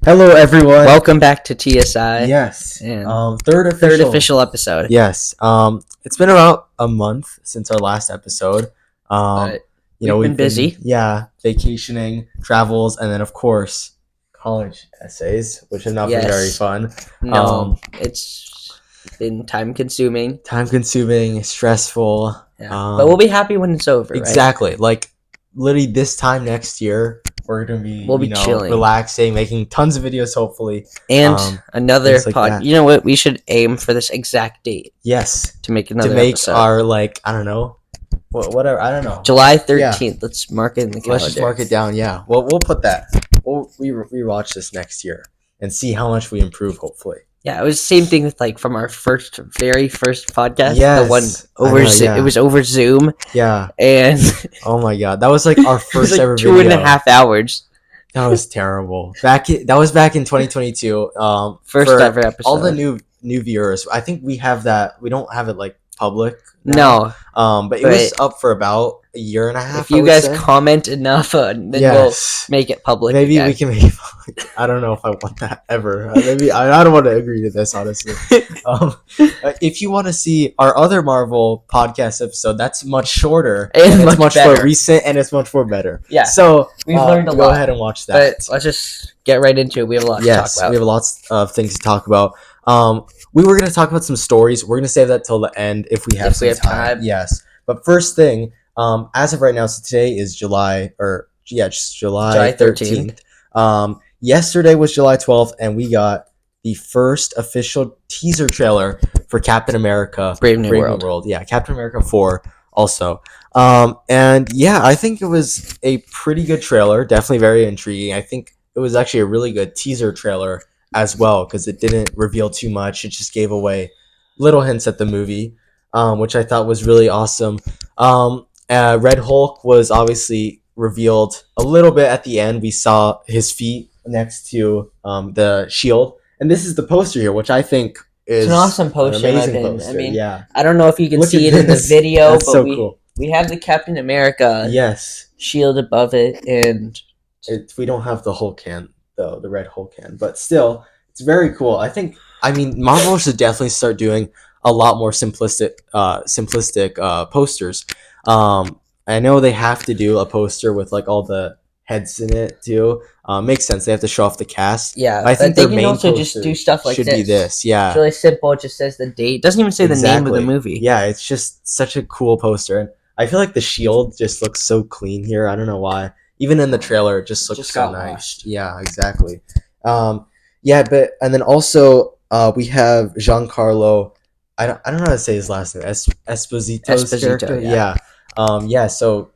Hello, everyone. Welcome back to TSI. Yes. And third official episode. Yes. It's been about a month since our last episode. But we've been busy. Vacationing, travels, and then of course college essays, which have not been very fun. No, it's been time consuming, stressful. Yeah. But we'll be happy when it's over. Exactly. Right? Like literally this time next year, we're gonna be chilling, relaxing, making tons of videos, hopefully. And another like pod. that. You know what? We should aim for this exact date. Yes. To make another episode. Our I don't know. Whatever. I don't know. July 13th. Yeah. Let's mark it in the calendar. Let's just mark it down. Yeah. Well, we'll put that. We'll rewatch this next year and see how much we improve. Hopefully. Yeah, it was the same thing with from our very first podcast. Yes, the one over Zoom. It was over Zoom. Yeah. And oh my god, that was like our first ever 2.5 hours. That was terrible. That was back in 2022. First ever episode. All the new viewers. I think we have that. We don't have it like public now. No. But it was up for about a year and a half. If you guys comment enough, then we'll make it public. Maybe again. We can make it public. I don't know if I want that ever. Maybe I don't want to agree to this, honestly. If you want to see our other Marvel podcast episode, that's much shorter. And it's much more recent, and it's much more better. Yeah. So we've learned a lot. Go ahead and watch that. But let's just get right into it. We have a lot to talk about. We have lots of things to talk about. We were going to talk about some stories. We're going to save that till the end if we have time. Yes. But first thing, as of right now, so today is July 13th. Yesterday was July 12th, and we got the first official teaser trailer for Captain America Brave New World. Yeah, Captain America 4 also. And yeah, I think it was a pretty good trailer. Definitely very intriguing. I think it was actually a really good teaser trailer as well, because it didn't reveal too much. It just gave away little hints at the movie, which I thought was really awesome. Red Hulk was obviously revealed a little bit at the end. We saw his feet next to the shield, and this is the poster here, which I think is an awesome poster. An amazing poster. I mean, yeah. I don't know if you can see it in the video, That's but so cool. We have the Captain America shield above it, and we don't have the Hulk hand though, the Red Hulk hand, but still, it's very cool. I mean, Marvel should definitely start doing a lot more simplistic posters. I know they have to do a poster with like all the heads in it too. Makes sense. They have to show off the cast. Yeah, but I think they can also just do stuff like should be this. Yeah, it's really simple. It just says the date. It doesn't even say the name of the movie. Yeah, it's just such a cool poster, and I feel like the shield just looks so clean here. I don't know why. Even in the trailer, it just looks so nice. Washed. Yeah, exactly. And then also we have Giancarlo. I don't know how to say his last name. Esposito's character. Yeah. So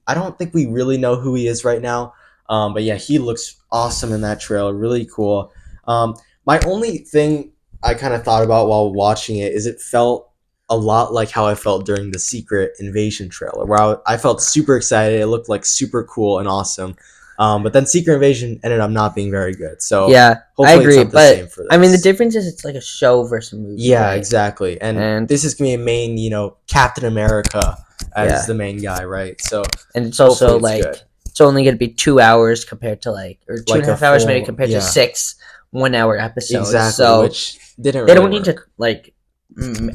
I don't think we really know who he is right now. But yeah, he looks awesome in that trailer. Really cool. My only thing I kind of thought about while watching it is it felt a lot like how I felt during the Secret Invasion trailer, where I felt super excited. It looked like super cool and awesome. But then Secret Invasion ended up not being very good. So yeah, I agree. But I mean, the difference is it's like a show versus a movie. Yeah, right? Exactly. And this is gonna be a main, Captain America as the main guy, right? So and it's also it's only gonna be 2 hours compared to or 2.5 hours maybe compared to 6 1-hour episodes. Exactly. So which didn't. They don't need to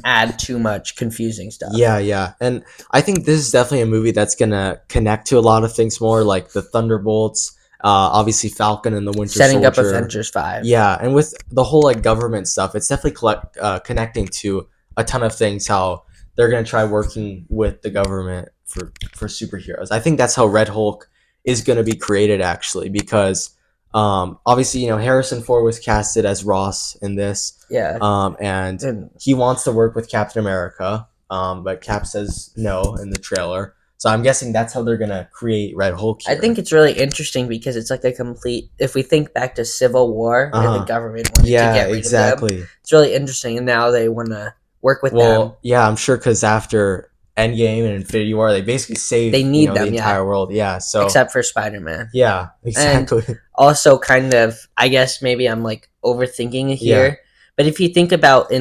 add too much confusing stuff. Yeah, and I think this is definitely a movie that's gonna connect to a lot of things more, like the Thunderbolts, obviously Falcon and the Winter Soldier. Setting up Avengers 5. Yeah, and with the whole government stuff, it's definitely connecting to a ton of things. How they're gonna try working with the government for superheroes. I think that's how Red Hulk is gonna be created, actually, because obviously, Harrison Ford was casted as Ross in this. Yeah. And he wants to work with Captain America. But Cap says no in the trailer. So I'm guessing that's how they're gonna create Red Hulk here. I think it's really interesting because it's like a complete. If we think back to Civil War, and the government wanted to get rid of them, it's really interesting, and now they want to work with them. Yeah, I'm sure because after Endgame and Infinity War, they basically saved the entire world. Yeah, so except for Spider-Man. Yeah, exactly. And also, kind of, I guess maybe I'm overthinking it here, but if you think about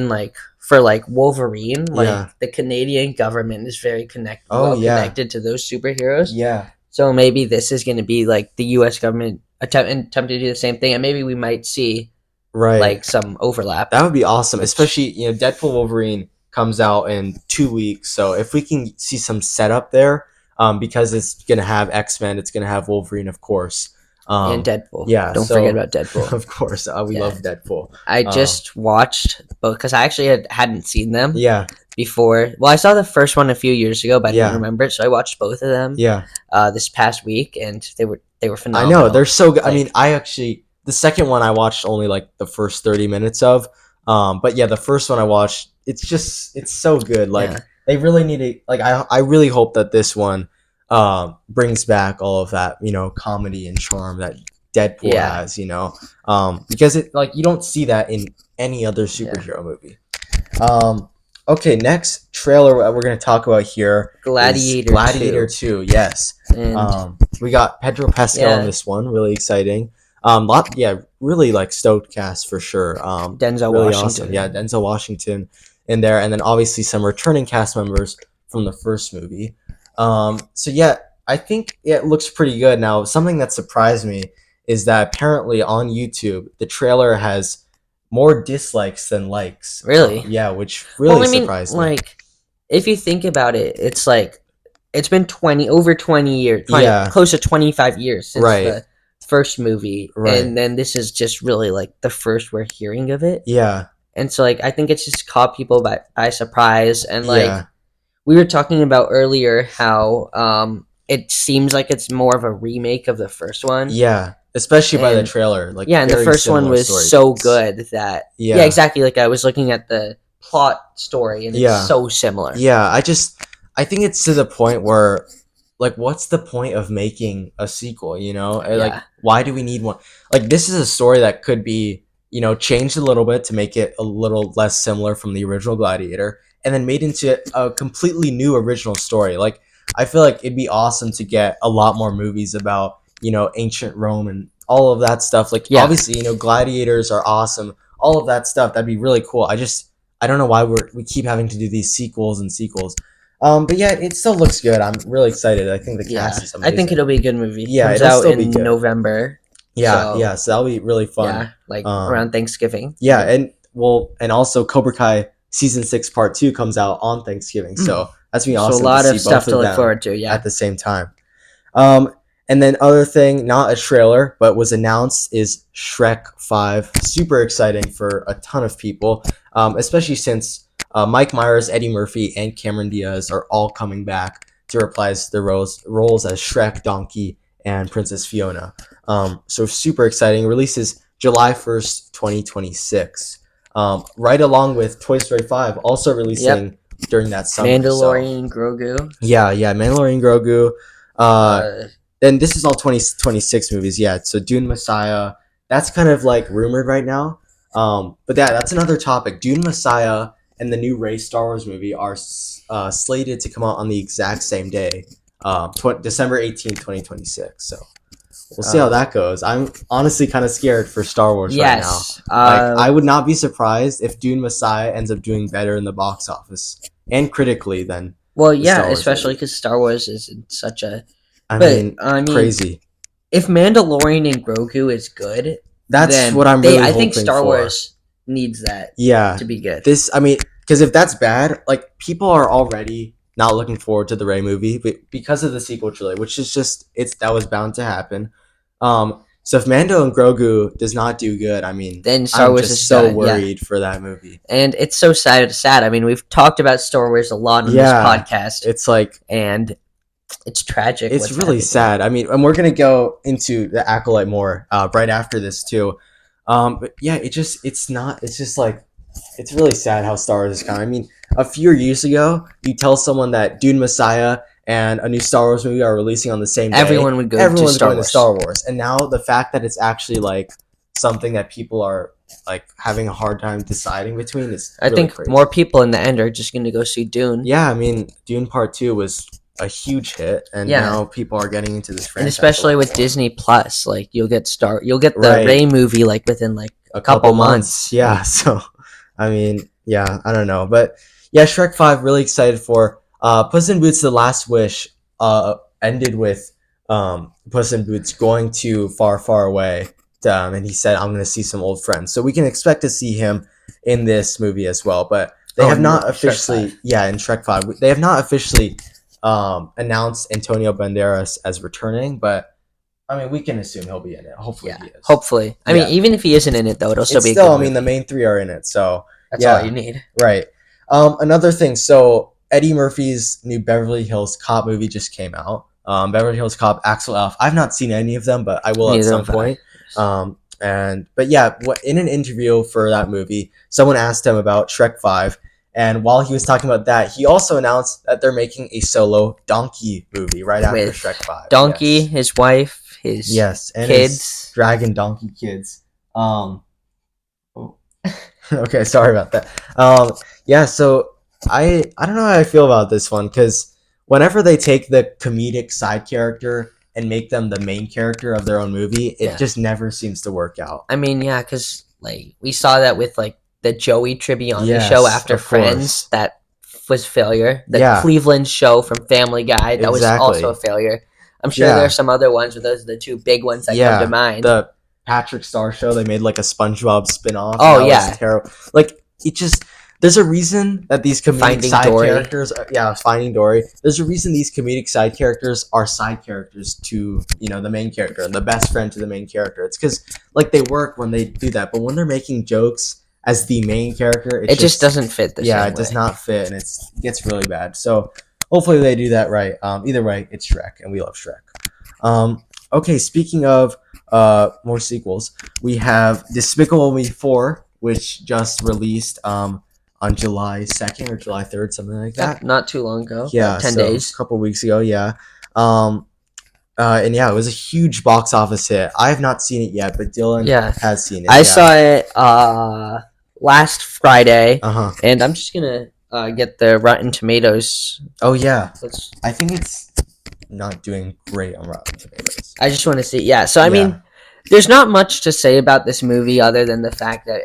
for Wolverine, the Canadian government is very connected to those superheroes. Yeah. So maybe this is going to be the U.S. government attempt to do the same thing, and maybe we might see Right. like some overlap. That would be awesome, especially Deadpool Wolverine comes out in 2 weeks, so if we can see some setup there, because it's gonna have X-Men, it's gonna have Wolverine, of course, and Deadpool. Yeah, don't forget about Deadpool. Of course, we love Deadpool. I just watched both because I actually hadn't seen them. Yeah. Before, well, I saw the first one a few years ago, but I didn't remember it, so I watched both of them. Yeah. This past week, and they were phenomenal. I know they're so good. I mean, the second one I watched only like the first 30 minutes of, but yeah, the first one I watched, it's so good. Like they really need to, like I really hope that this one brings back all of that comedy and charm that Deadpool has, because it like you don't see that in any other superhero movie. Okay, next trailer we're going to talk about here Gladiator is Gladiator 2. Yes. And we got Pedro Pascal in this one, really exciting. Really like stoked cast for sure. Denzel really Washington. Awesome. Yeah, Denzel Washington in there, and then obviously some returning cast members from the first movie. So yeah, I think it looks pretty good. Now, something that surprised me is that apparently on YouTube the trailer has more dislikes than likes. Really? Yeah, which really surprised me. Like, if you think about it, it's like it's been over 20 years, close to 25 years since the first movie, and then this is just really like the first we're hearing of it. Yeah, and so like I think it's just caught people by surprise, and like we were talking about earlier how it seems like it's more of a remake of the first one. Yeah. Especially by the trailer, like and the first one was so good that exactly. Like I was looking at the plot story and it's so similar. Yeah, I think it's to the point where, like, what's the point of making a sequel? Like, why do we need one? Like, this is a story that could be changed a little bit to make it a little less similar from the original Gladiator, and then made into a completely new original story. Like, I feel like it'd be awesome to get a lot more movies about ancient Rome and all of that stuff. Like, obviously, gladiators are awesome. All of that stuff, that'd be really cool. I don't know why we keep having to do these sequels and sequels. But yeah, it still looks good. I'm really excited. I think the cast is amazing. I think it'll be a good movie. Yeah, it comes out in November. Yeah, so that'll be really fun. Yeah, like around Thanksgiving. Yeah, and also Cobra Kai season 6 part 2 comes out on Thanksgiving. So that's gonna be awesome. So a lot of stuff to look forward to. Yeah, at the same time. And then other thing, not a trailer, but was announced is Shrek 5. Super exciting for a ton of people, especially since Mike Myers, Eddie Murphy, and Cameron Diaz are all coming back to reprise their roles as Shrek, Donkey, and Princess Fiona. So super exciting. Releases July 1st, 2026. Right along with Toy Story 5, also releasing during that summer. Mandalorian Grogu. Yeah, Mandalorian Grogu. And this is all 2026 movies, so Dune Messiah, that's kind of like rumored right now. But that's another topic. Dune Messiah and the new Rey Star Wars movie are slated to come out on the exact same day, December 18th, 2026. So we'll see how that goes. I'm honestly kind of scared for Star Wars right now. Like, I would not be surprised if Dune Messiah ends up doing better in the box office and critically than especially because Star Wars is in such a I mean, crazy. If Mandalorian and Grogu is good, that's what I'm really hoping I think Star for. Wars needs that to be good. Because if that's bad, like, people are already not looking forward to the Rey movie because of the sequel trilogy, which is that was bound to happen. So if Mando and Grogu does not do good, then Star Wars is so worried for that movie. And it's so sad. I mean, we've talked about Star Wars a lot on this podcast. It's like, and it's tragic. It's really sad. I mean, and we're gonna go into the Acolyte more right after this too. But yeah, it's really sad how Star Wars is coming. I mean, a few years ago, you tell someone that Dune Messiah and a new Star Wars movie are releasing on the same day, everyone would go to Star Wars. And now the fact that it's actually like something that people are like having a hard time deciding between is really think crazy. More people in the end are just going to go see Dune. Yeah, I mean, Dune Part 2 was a huge hit, and now people are getting into this franchise. And especially with Disney Plus, like you'll get the Rey movie like within like a couple months. Yeah, so I mean, I don't know, but Shrek 5 really excited for. Puss in Boots: The Last Wish ended with Puss in Boots going to far, far away, and he said, "I'm going to see some old friends." So we can expect to see him in this movie as well. But they have not officially, in Shrek 5, they have not officially announced Antonio Banderas as returning, but I mean, we can assume he'll be in it. Hopefully, he is. Hopefully, I mean, even if he isn't in it, though, it'll still be. I mean, the main three are in it, so that's all you need, right? Another thing, so Eddie Murphy's new Beverly Hills Cop movie just came out. Beverly Hills Cop, Axel F. I've not seen any of them, but I will at some point. But yeah, in an interview for that movie, someone asked him about Shrek 5. And while he was talking about that, he also announced that they're making a solo Donkey movie right after Shrek 5. Donkey, his wife, his and kids. His dragon donkey kids. Okay, sorry about that. So I don't know how I feel about this one, because whenever they take the comedic side character and make them the main character of their own movie, it just never seems to work out. I mean, because like we saw that with like the Joey Tribbiani show after Friends, that was failure. The Cleveland show from Family Guy, that was also a failure. I'm sure there are some other ones, but those are the two big ones that come to mind. The Patrick Star show, they made like a SpongeBob spin-off. Oh yeah, was terrible. Like it just, there's a reason that these comedic side characters, Finding Dory. There's a reason these comedic side characters are side characters to the main character and the best friend to the main character. It's because like they work when they do that, but when they're making jokes as the main character, it just doesn't fit. It does not fit, and it gets really bad. So hopefully they do that right. Either way, it's Shrek, and we love Shrek. Okay, speaking of more sequels, we have Despicable Me 4, which just released on July 2nd or July 3rd, something like that. Not too long ago. 10 days. A couple weeks ago, and it was a huge box office hit. I have not seen it yet, but Dylan has seen it. I saw it last Friday, and I'm just gonna get the Rotten Tomatoes. Oh yeah, I think it's not doing great on Rotten Tomatoes. I just want to see. So I mean, there's not much to say about this movie other than the fact that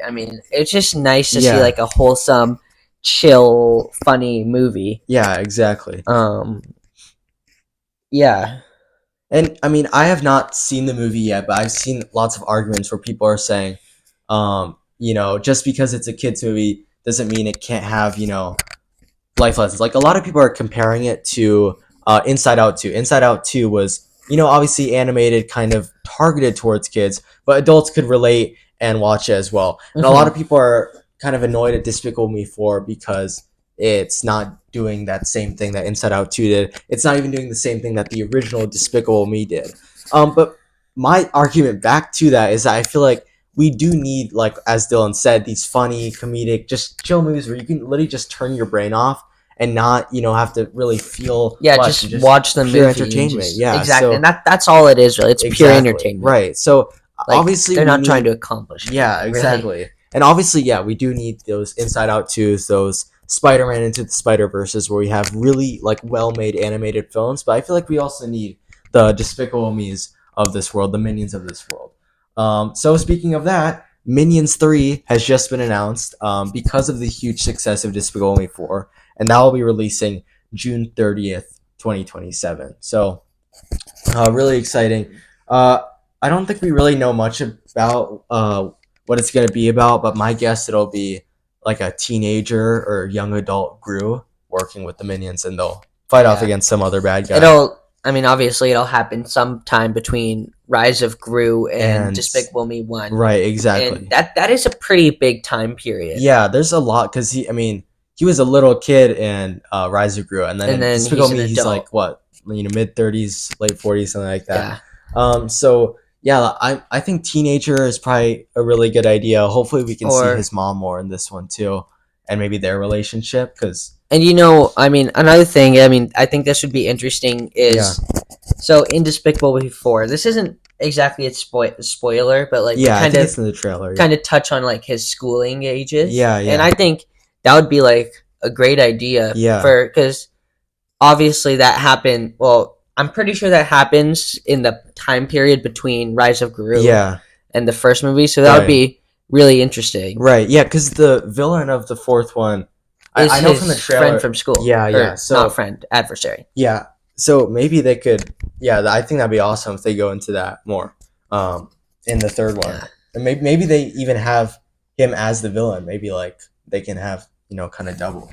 it's just nice to see like a wholesome, chill, funny movie. Yeah, exactly. And I mean, I have not seen the movie yet, but I've seen lots of arguments where people are saying, just because it's a kids movie doesn't mean it can't have, life lessons. Like a lot of people are comparing it to Inside Out 2. Inside Out 2 was, obviously animated, kind of targeted towards kids, but adults could relate and watch it as well. And a lot of people are kind of annoyed at Despicable Me 4 because it's not doing that same thing that Inside Out 2 did. It's not even doing the same thing that the original Despicable Me did. But my argument back to that is that I feel like we do need, like as Dylan said, these funny, comedic, just chill movies where you can literally just turn your brain off and not, have to really feel. Yeah, just watch the movie. Entertainment. Exactly, so, and that's all it is. Really, it's pure entertainment. Right. So obviously they're not trying to accomplish. Yeah, exactly. Really. And obviously, we do need those Inside Out 2s, those Spider-Man Into the Spider-Verses, where we have really like well-made animated films. But I feel like we also need the Despicable Me's of this world, the Minions of this world. So speaking of that, Minions 3 has just been announced because of the huge success of Despicable Me 4, and that will be releasing June 30th, 2027. So really exciting. I don't think we really know much about what it's going to be about, but my guess it'll be like a teenager or young adult Gru working with the Minions, and they'll fight off against some other bad guy. Obviously it'll happen sometime between Rise of Gru and Despicable Me 1. Right, exactly. And that is a pretty big time period. Yeah, there's a lot, because he was a little kid in Rise of Gru, and then in Despicable Me he's like what, mid-30s, late 40s, something like that. I think teenager is probably a really good idea. Hopefully we can see his mom more in this one too, and maybe their relationship, because. And another thing, I think this would be interesting is, so in Despicable Me 4, this isn't exactly a spoiler, but like I think it's in the trailer. Kind of touch on like his schooling ages. Yeah. And I think that would be like a great idea. Because obviously that happened. Well, I'm pretty sure that happens in the time period between Rise of Gru and the first movie. So that would be really interesting. Right. Yeah, because the villain of the fourth one. I know from the trailer. Friend from school. Yeah. So not friend, adversary. Yeah. So maybe they could. Yeah, I think that'd be awesome if they go into that more. In the third one, and maybe they even have him as the villain. Maybe like they can have kind of double.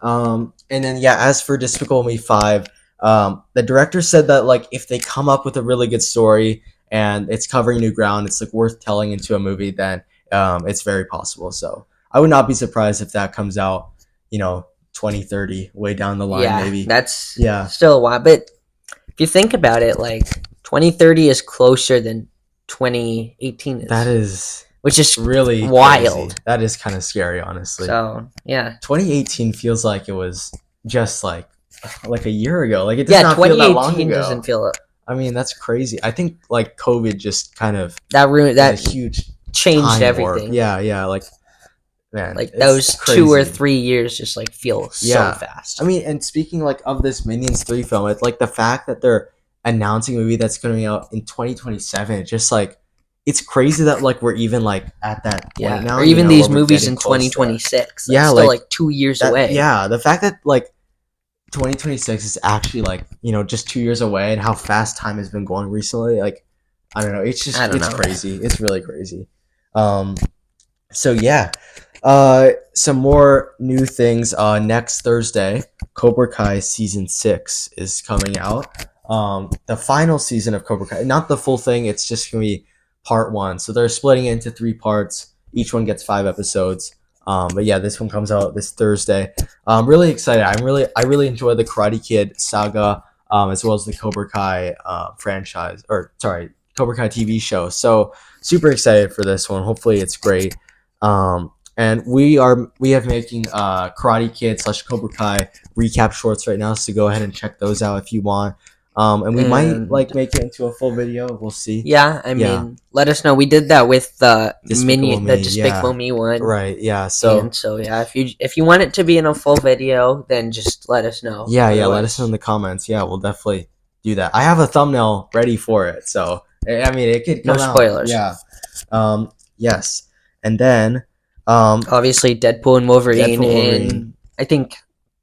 And then yeah, as for Despicable Me 5, the director said that like if they come up with a really good story and it's covering new ground, it's like worth telling into a movie, then it's very possible. So I would not be surprised if that comes out, 2030, way down the line, maybe. That's still a while. But if you think about it, like 2030 is closer than 2018 is. That is, which is really wild. Crazy. That is kind of scary, honestly. So yeah, 2018 feels like it was just like a year ago. Like it does not feel that long ago. Doesn't feel it. I mean, that's crazy. I think like COVID just kind of that huge changed everything. Warp. Yeah, like man, like those crazy. 2 or 3 years just like feel so fast. I mean, and speaking like of this Minions 3 film, it's like the fact that they're announcing a movie that's going to be out in 2027. It's just like it's crazy that like we're even like at that point now. Or even these movies in 2026. Yeah, still like 2 years away. Yeah, the fact that like 2026 is actually like just 2 years away, and how fast time has been going recently. Like I don't know. It's just crazy. It's really crazy. So yeah. Some more new things. Next Thursday, Cobra Kai season 6 is coming out. The final season of Cobra Kai, not the full thing. It's just gonna be part 1. So they're splitting it into 3 parts. Each one gets 5 episodes. But yeah, this one comes out this Thursday. I'm really excited. I really enjoy the Karate Kid saga, as well as the Cobra Kai Cobra Kai TV show. So super excited for this one. Hopefully it's great. And we have making Karate Kid / Cobra Kai recap shorts right now, so go ahead and check those out if you want. And we might like make it into a full video. We'll see. Yeah, I mean, let us know. We did that with the Despicable Me one. Right. Yeah. So yeah, if you want it to be in a full video, then just let us know. Yeah. Let us know in the comments. Yeah, we'll definitely do that. I have a thumbnail ready for it, so I mean, it could come no spoilers. Out. Yeah. Yes, and then obviously Deadpool and Wolverine in I think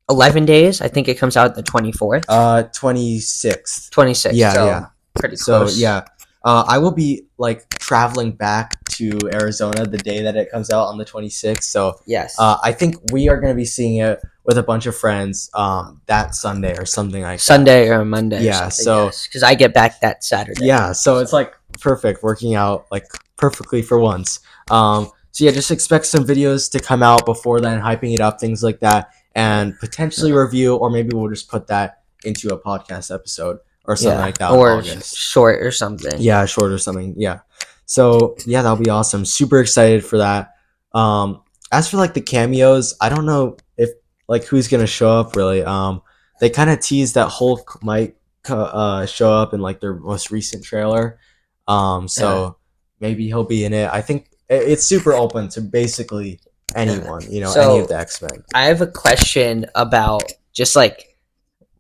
11 days. I think it comes out the 24th. 26th. 26th. Yeah, yeah. Pretty close. So yeah, I will be like traveling back to Arizona the day that it comes out on the 26th. So yes, I think we are going to be seeing it with a bunch of friends that Sunday or something like Sunday or Monday. Yeah. So because I get back that Saturday. Yeah. So it's like perfect, working out like perfectly for once. So yeah, just expect some videos to come out before then, hyping it up, things like that, and potentially review, or maybe we'll just put that into a podcast episode or something like that. Or short or something. Yeah, short or something. Yeah. So yeah, that'll be awesome. Super excited for that. As for like the cameos, I don't know if like who's gonna show up really. They kind of teased that Hulk might show up in like their most recent trailer. So maybe he'll be in it. I think it's super open to basically anyone, any of the X-Men. I have a question about just like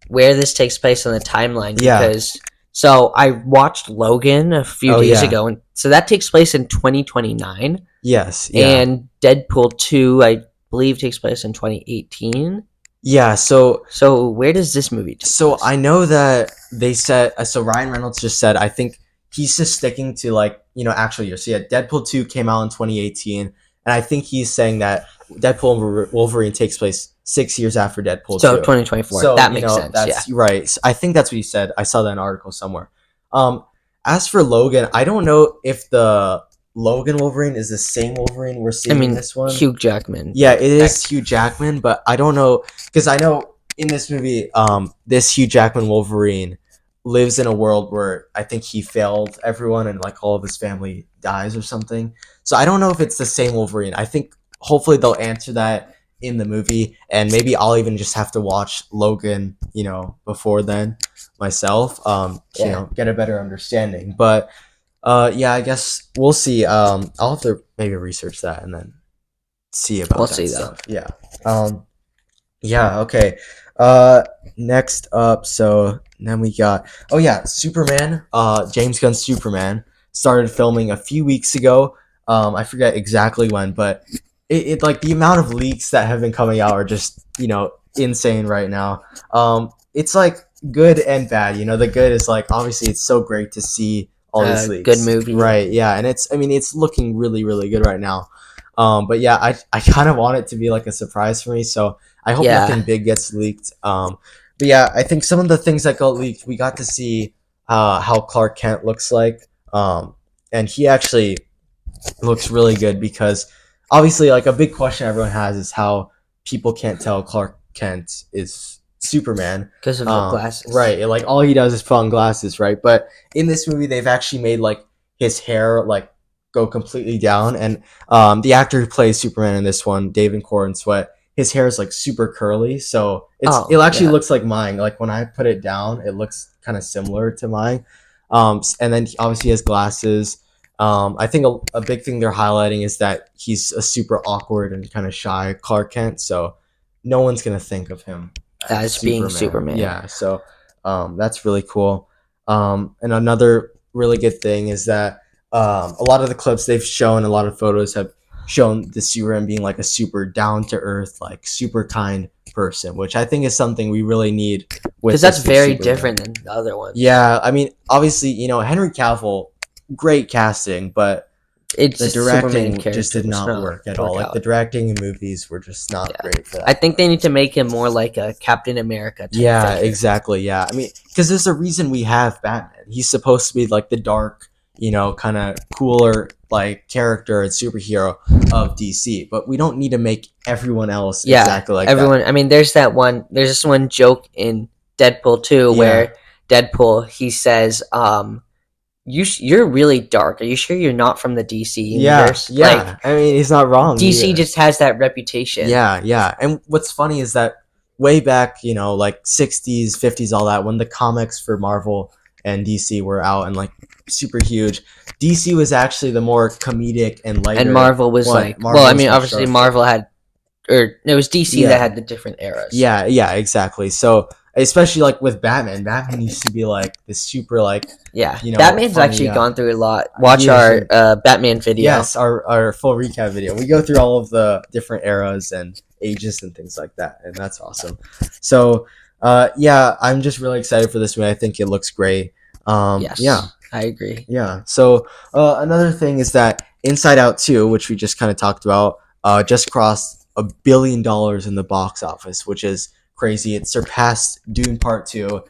where this takes place on the timeline, because so I watched Logan a few days ago, and so that takes place in 2029. Yes. Yeah. And Deadpool 2, I believe, takes place in 2018. Yeah, so where does this movie take place? I know that they said, so Ryan Reynolds just said, I think he's just sticking to like, actual years. So yeah, Deadpool 2 came out in 2018, and I think he's saying that Deadpool and Wolverine takes place 6 years after Deadpool 2. So 2024. So, that makes sense. That's right. So I think that's what he said. I saw that in an article somewhere. As for Logan, I don't know if the Logan Wolverine is the same Wolverine we're seeing in this one. Hugh Jackman. Yeah, it is Hugh Jackman, but I don't know, because I know in this movie, this Hugh Jackman Wolverine lives in a world where I think he failed everyone and like all of his family dies or something. So I don't know if it's the same Wolverine. I think hopefully they'll answer that in the movie, and maybe I'll even just have to watch Logan, before then myself, get a better understanding. But yeah, I guess we'll see. I'll have to maybe research that and then see about that stuff. Yeah. Yeah. Okay. Next up, so then we got Superman. James Gunn's Superman started filming a few weeks ago. I forget exactly when, but it like the amount of leaks that have been coming out are just insane right now. It's like good and bad. The good is like obviously it's so great to see all these leaks. Good movie, right? Yeah, and it's looking really really good right now. But yeah, I kind of want it to be like a surprise for me, so I hope nothing big gets leaked. But yeah, I think some of the things that got leaked, we got to see how Clark Kent looks like, and he actually looks really good because obviously like a big question everyone has is how people can't tell Clark Kent is Superman because of the glasses, right? Like all he does is put on glasses, right? But in this movie, they've actually made like his hair like go completely down, and the actor who plays Superman in this one, David Corn Sweat, his hair is like super curly, so it actually looks like mine. Like when I put it down, it looks kind of similar to mine. And then obviously he has glasses. I think a big thing they're highlighting is that he's a super awkward and kind of shy Clark Kent, so no one's gonna think of him as being Superman. Yeah, so that's really cool. And another really good thing is that a lot of the clips they've shown, a lot of photos have shown the Superman being like a super down to earth, like super kind person, which I think is something we really need. Because that's very different than the other ones. Yeah, I mean, obviously, Henry Cavill, great casting, but the directing just did not work at all. Like the directing in movies were just not great for that. I think they need to make him more like a Captain America type figure. Exactly. Yeah, I mean, because there's a reason we have Batman. He's supposed to be like the dark, kind of cooler like character and superhero of DC, but we don't need to make everyone else exactly like everyone. that. I mean, there's this one joke in Deadpool 2 where Deadpool, he says, you're really dark. Are you sure you're not from the DC universe? Yeah. Like, I mean, he's not wrong. DC just has that reputation. Yeah. And what's funny is that way back, like 60s, 50s, all that, when the comics for Marvel and DC were out and like super huge, DC was actually the more comedic and lighter. And Marvel was obviously Marvel had, or it was DC that had the different eras. Yeah, exactly. So especially like with Batman used to be like this super like Batman's funny, actually gone through a lot. Watch our Batman video. Yes, our full recap video. We go through all of the different eras and ages and things like that, and that's awesome. So I'm just really excited for this movie. I think it looks great. I agree. Yeah. So another thing is that Inside Out 2, which we just kind of talked about, just crossed $1 billion in the box office, which is crazy. It surpassed Dune Part 2,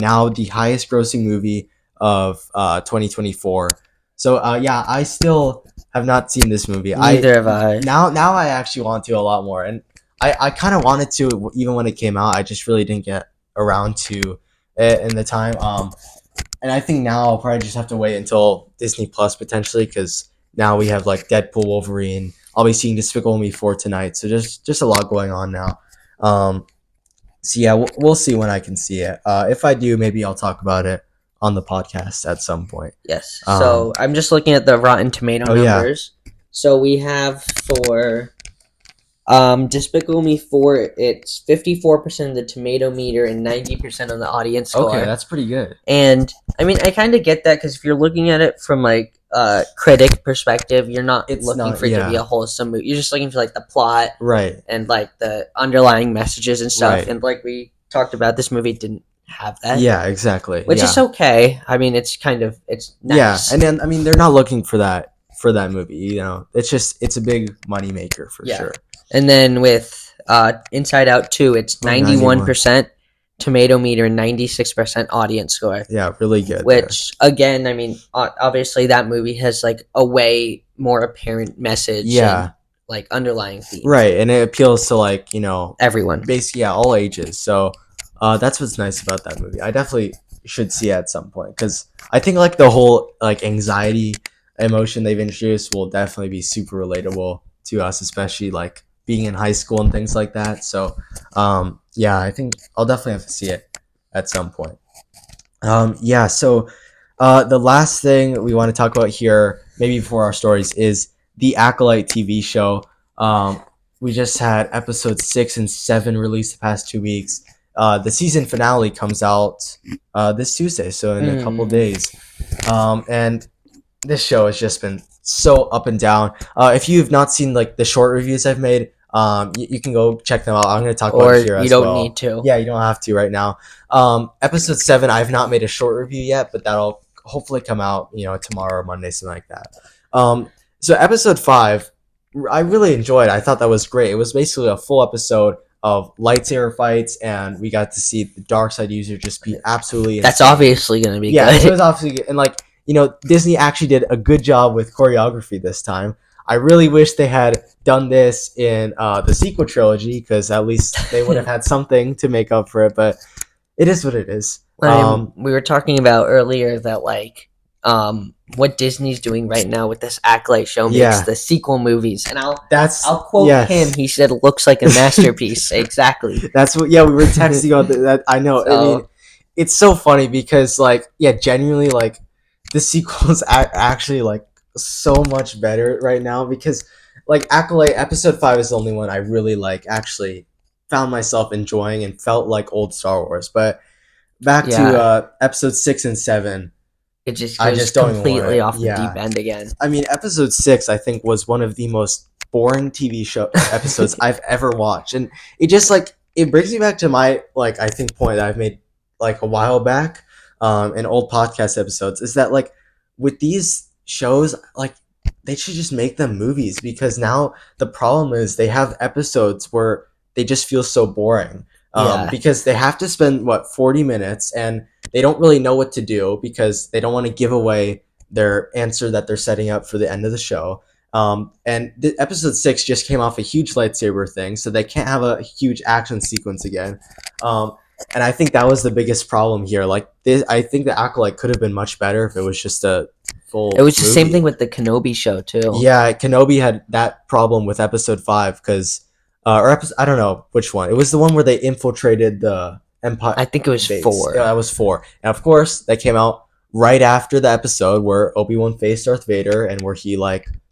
now the highest grossing movie of 2024. So I still have not seen this movie. Neither have I. Now I actually want to a lot more, and I kind of wanted to even when it came out. I just really didn't get around to it in the time. And I think now I'll probably just have to wait until Disney Plus potentially, because now we have like Deadpool, Wolverine. I'll be seeing Despicable Me 4 tonight, so just a lot going on now. So yeah, we'll see when I can see it. If I do, maybe I'll talk about it on the podcast at some point. Yes. So I'm just looking at the Rotten Tomato numbers. Yeah. So we have for Despicable Me 4, it's 54% of the tomato meter and 90% of the audience score. Okay, that's pretty good. And I mean, I kind of get that, because if you're looking at it from like a critic perspective, you're not looking for it to be a wholesome movie. You're just looking for like the plot, right, and like the underlying messages and stuff. Right. And like we talked about, this movie didn't have that. Yeah, exactly. Which is okay. I mean, it's nice. Yeah, and then I mean, they're not looking for that movie. It's a big money maker for sure. And then with Inside Out 2, it's 91% tomato meter and 96% audience score. Yeah, really good. Which, again, I mean, obviously that movie has like a way more apparent message. Yeah. And, like underlying themes. Right, and it appeals to like, everyone. Basically, all ages. So that's what's nice about that movie. I definitely should see it at some point, because I think like the whole like anxiety emotion they've introduced will definitely be super relatable to us, especially like being in high school and things like that. So I think I'll definitely have to see it at some point. So the last thing we want to talk about here, maybe before our stories, is the Acolyte TV show. We just had episodes 6 and 7 released the past 2 weeks. The season finale comes out this Tuesday, so in a couple days. And this show has just been so up and down. If you have not seen like the short reviews I've made, You can go check them out. I'm going to talk about it here as well. Or you don't need to. Yeah, you don't have to right now. Episode 7, I've not made a short review yet, but that'll hopefully come out, tomorrow or Monday, something like that. So episode 5, I really enjoyed. I thought that was great. It was basically a full episode of lightsaber fights, and we got to see the dark side user just be absolutely insane. That's obviously going to be good. Yeah, it was obviously good. And Disney actually did a good job with choreography this time. I really wish they had done this in the sequel trilogy, because at least they would have had something to make up for it, but it is what it is. We were talking about earlier that what Disney's doing right now with this Acolyte show makes the sequel movies, and I'll quote him. He said, "It looks like a masterpiece." Exactly. That's what. Yeah, we were texting about that. I know. So, I mean, it's so funny because genuinely, the sequels actually so much better right now, because Acolyte episode 5 is the only one I really actually found myself enjoying and felt like old Star Wars. But back to episode 6 and 7, it just goes completely off the deep end again. I mean, episode 6 I think was one of the most boring TV show episodes I've ever watched, and it just it brings me back to my I think point that I've made a while back in old podcast episodes, is that with these shows, they should just make them movies, because now the problem is they have episodes where they just feel so boring, because they have to spend 40 minutes, and they don't really know what to do because they don't want to give away their answer that they're setting up for the end of the show. And episode 6 just came off a huge lightsaber thing, so they can't have a huge action sequence again. And I think that was the biggest problem here. I think the Acolyte could have been much better if it was just a full It was the movie. same thing with the Kenobi show, too. Yeah, Kenobi had that problem with episode 5, because... I don't know which one. It was the one where they infiltrated the Empire. I think it was base. 4. Yeah, it was 4. And of course, that came out right after the episode where Obi-Wan faced Darth Vader, and where he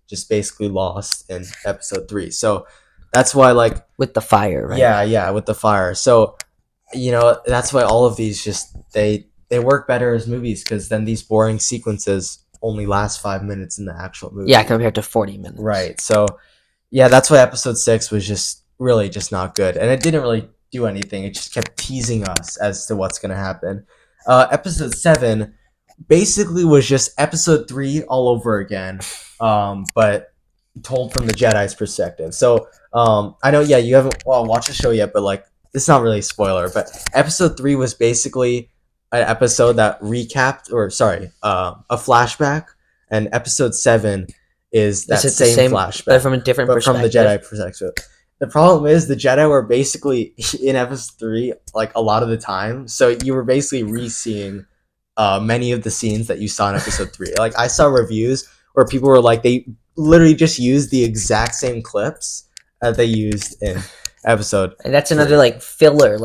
just basically lost in episode 3. So that's why with the fire, right? Yeah, with the fire. So that's why all of these just they work better as movies, because then these boring sequences only last 5 minutes in the actual movie. Yeah, compared to 40 minutes. Right. So yeah, that's why episode 6 was just really just not good, and it didn't really do anything. It just kept teasing us as to what's going to happen. Episode 7 basically was just episode 3 all over again, but told from the Jedi's perspective. So I know, you haven't watched the show yet, but it's not really a spoiler, but episode 3 was basically an episode that recapped, a flashback, and episode 7 is that same flashback, but from a different perspective. From the Jedi perspective. The problem is the Jedi were basically in episode 3 a lot of the time, so you were basically re-seeing many of the scenes that you saw in episode 3. I saw reviews where people were they literally just used the exact same clips that they used in episode. And that's another filler,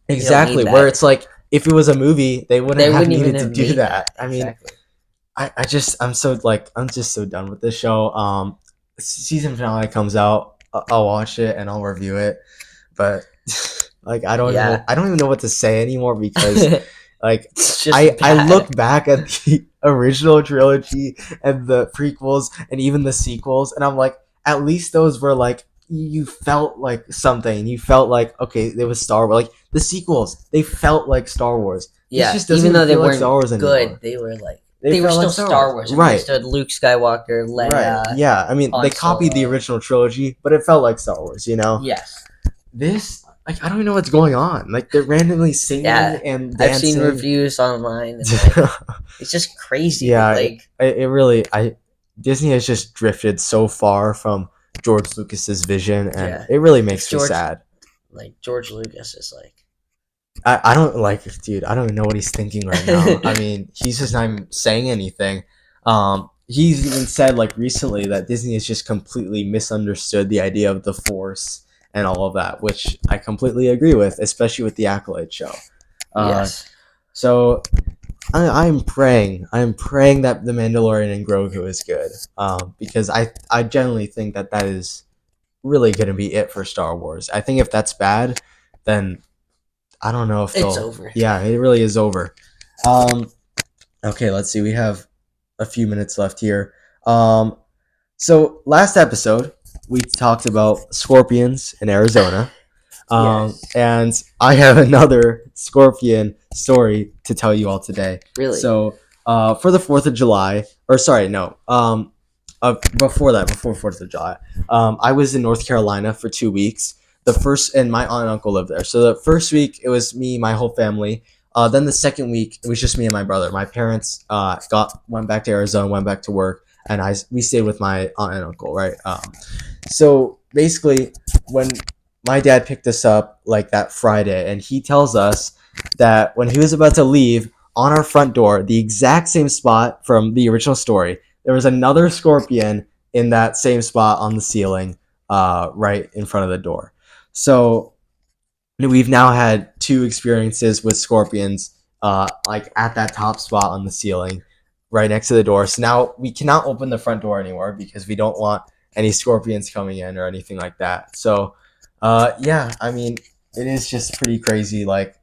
exactly, where it's if it was a movie, they wouldn't have needed to do that. I mean, exactly. I'm just so done with this show. Season finale comes out, I'll watch it and I'll review it, but I don't even know what to say anymore, because I look back at the original trilogy and the prequels and even the sequels, and I'm at least those were you felt something. You felt okay, it was Star Wars. The sequels, they felt like Star Wars. Yeah, just even though they weren't Star Wars good, anymore. they were they were still Star Wars. Right. They stood Luke Skywalker, Leia. Right. Yeah, I mean, they copied the original trilogy, but it felt like Star Wars, Yes. This, I don't even know what's going on. They're randomly singing and dancing. I've seen reviews online. And, it's just crazy. Yeah, it really, Disney has just drifted so far from George Lucas's vision, and it really makes me sad. George Lucas is I don't dude, I don't even know what he's thinking right now. I mean, he's just not even saying anything. He's even said recently that Disney has just completely misunderstood the idea of the Force and all of that, which I completely agree with, especially with the Acolyte show. Yes. So I'm praying that The Mandalorian and Grogu is good, because I generally think that is really going to be it for Star Wars. I think if that's bad, then I don't know if it's over. Yeah, it really is over. Okay, let's see. We have a few minutes left here. So last episode, we talked about scorpions in Arizona. Yes. And I have another scorpion story to tell you all today. Really? So, for the 4th of July, or sorry, no, before 4th of July, I was in North Carolina for 2 weeks. And my aunt and uncle lived there. So the first week, it was me, my whole family. Then the second week, it was just me and my brother. My parents went back to Arizona, went back to work, and we stayed with my aunt and uncle, right? So basically, when my dad picked us up like that Friday, and he tells us that when he was about to leave, on our front door, the exact same spot from the original story, there was another scorpion in that same spot on the ceiling, right in front of the door. So we've now had 2 experiences with scorpions, like at that top spot on the ceiling, right next to the door. So now we cannot open the front door anymore because we don't want any scorpions coming in or anything like that. So, yeah, I mean, it is just pretty crazy, like,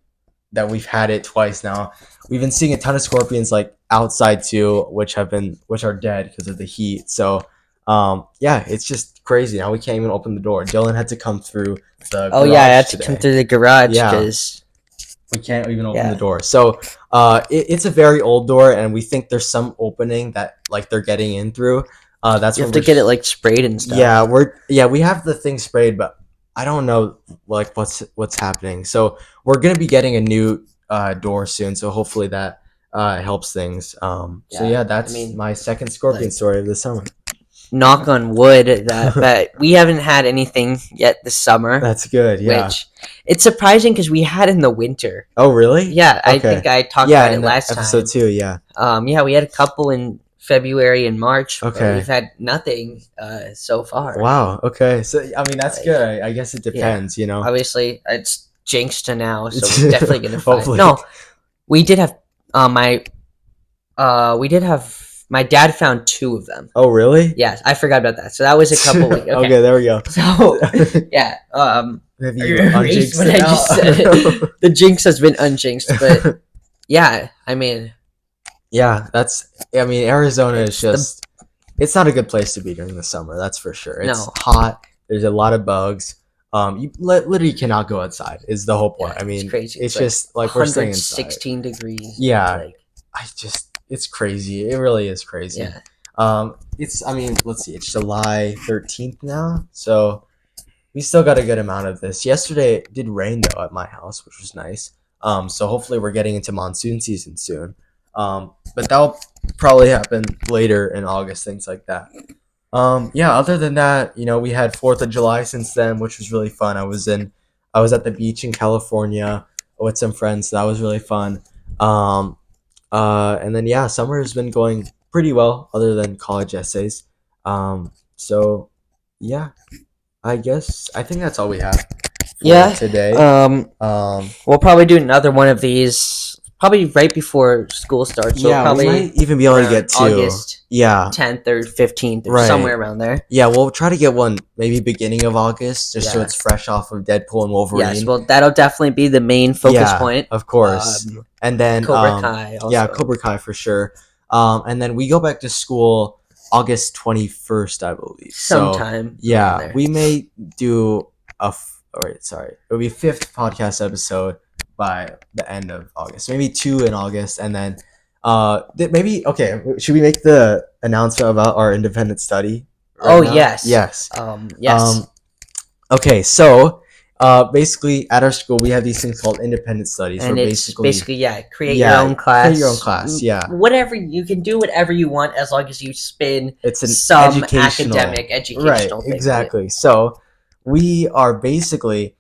that we've had it twice now. We've been seeing a ton of scorpions like outside too, which are dead because of the heat. So, yeah, it's just crazy. Now we can't even open the door. Dylan had to come through the garage. Oh yeah, I had to come through the garage because we can't even open the door. So, it's a very old door, and we think there's some opening that like they're getting in through. That's you have to get it like sprayed and stuff. Yeah, we have the thing sprayed, but I don't know like what's happening. So we're gonna be getting a new door soon. So hopefully that helps things. So yeah, that's my second scorpion story of the summer. Knock on wood that we haven't had anything yet this summer. That's good. Yeah, which it's surprising because we had in the winter. Oh really? Yeah, okay. I think I talked about it last episode 2. Yeah. Yeah, we had a couple in February and March. Okay. But we've had nothing so far. Wow. Okay. So I mean that's good. I guess it depends. You know. Obviously, it's jinxed to now, so we're definitely gonna find. No, we did have my dad found 2 of them. Oh really? Yes, I forgot about that. So that was a couple weeks. Okay, there we go. So yeah. Have you unjinxed what I just said. The jinx has been unjinxed, but yeah, I mean. Yeah, Arizona is just it's not a good place to be during the summer, that's for sure. It's hot, there's a lot of bugs. You literally cannot go outside is the whole point. I mean, it's crazy. It's just like we're staying inside. 16 degrees. Yeah. It's crazy. It really is crazy. Yeah. Let's see. It's July 13th now. So we still got a good amount of this. Yesterday it did rain though at my house, which was nice. So hopefully we're getting into monsoon season soon. But that'll probably happen later in August, things like that. Yeah, other than that, we had 4th of July since then, which was really fun. I was at the beach in California with some friends, so that was really fun. And then yeah, summer has been going pretty well other than college essays. So yeah, I think that's all we have for today. We'll probably do another one of these probably right before school starts. So probably we might even be able to get to August 10th or 15th or somewhere around there. Yeah, we'll try to get one maybe beginning of August just so it's fresh off of Deadpool and Wolverine. Yes, well, that'll definitely be the main focus point. Of course. And then Cobra Kai also. Yeah, Cobra Kai for sure. And then we go back to school August 21st, I believe. Sometime. So, yeah, we may do it'll be 5th podcast episode by the end of August, maybe 2 in August, and then should we make the announcement about our independent study right now? Yes. Yes. Yes. Okay, so basically at our school we have these things called independent studies, and it's basically create your own class. Create your own class, whatever you can do, whatever you want, as long as you spin some academic educational thing. Exactly. So we are basically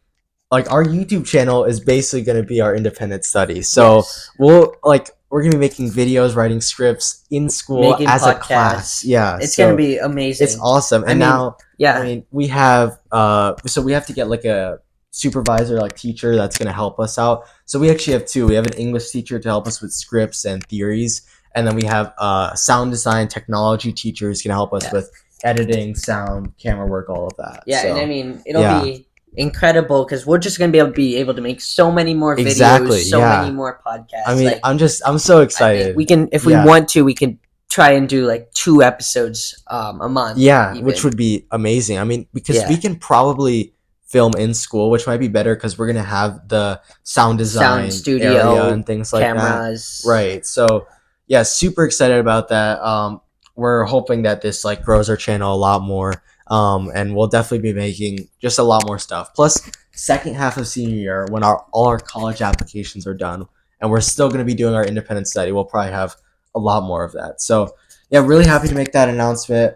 like our YouTube channel is basically going to be our independent study. So we're going to be making videos, writing scripts in school as a class. Yeah. It's going to be amazing. It's awesome. We have so we have to get like a supervisor, like teacher that's going to help us out. So we actually have 2. We have an English teacher to help us with scripts and theories, and then we have sound design technology teacher who's going to help us with editing, sound, camera work, all of that. Yeah, so, and it'll be incredible because we're just gonna be able to make so many more videos, many more podcasts. I mean, I'm so excited. we can, if we want to, we can try and do like 2 episodes a month. Yeah, even. Which would be amazing. I mean, because we can probably film in school, which might be better because we're gonna have the sound design studio area and things like cameras. That. Right. So yeah, super excited about that. We're hoping that this like grows our channel a lot more. And we'll definitely be making just a lot more stuff. Plus, second half of senior year, when all our college applications are done, and we're still going to be doing our independent study, we'll probably have a lot more of that. So, yeah, really happy to make that announcement.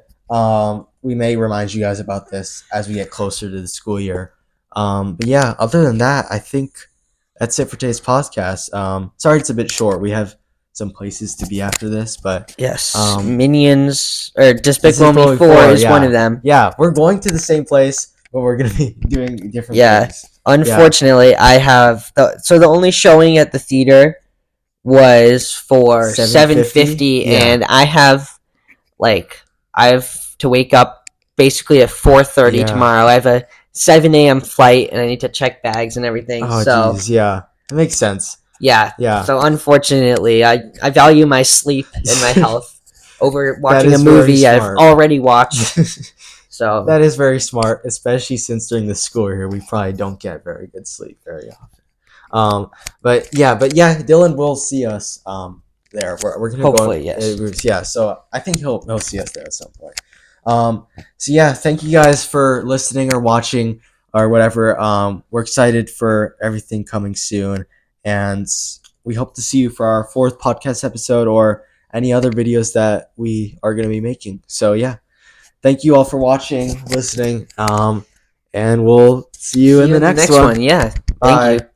We may remind you guys about this as we get closer to the school year. But yeah, other than that, I think that's it for today's podcast. Sorry it's a bit short. We have some places to be after this, but yes, Minions or Despicable Me 4 is one of them. Yeah, we're going to the same place, but we're gonna be doing different things. Unfortunately, I have the only showing at the theater was for 7:50, and I have to wake up basically at 4:30 tomorrow. I have a 7 a.m. flight, and I need to check bags and everything. Oh, geez, yeah, it makes sense. Yeah. So unfortunately, I value my sleep and my health over watching a movie I've already watched. So that is very smart, especially since during the school year we probably don't get very good sleep very often. But yeah, Dylan will see us there. We're gonna hopefully yes. So I think he'll see us there at some point. So yeah, thank you guys for listening or watching or whatever. We're excited for everything coming soon. And we hope to see you for our 4th podcast episode or any other videos that we are going to be making. So, yeah. Thank you all for watching, listening. And we'll see you in the next one. Yeah. Bye. Thank you.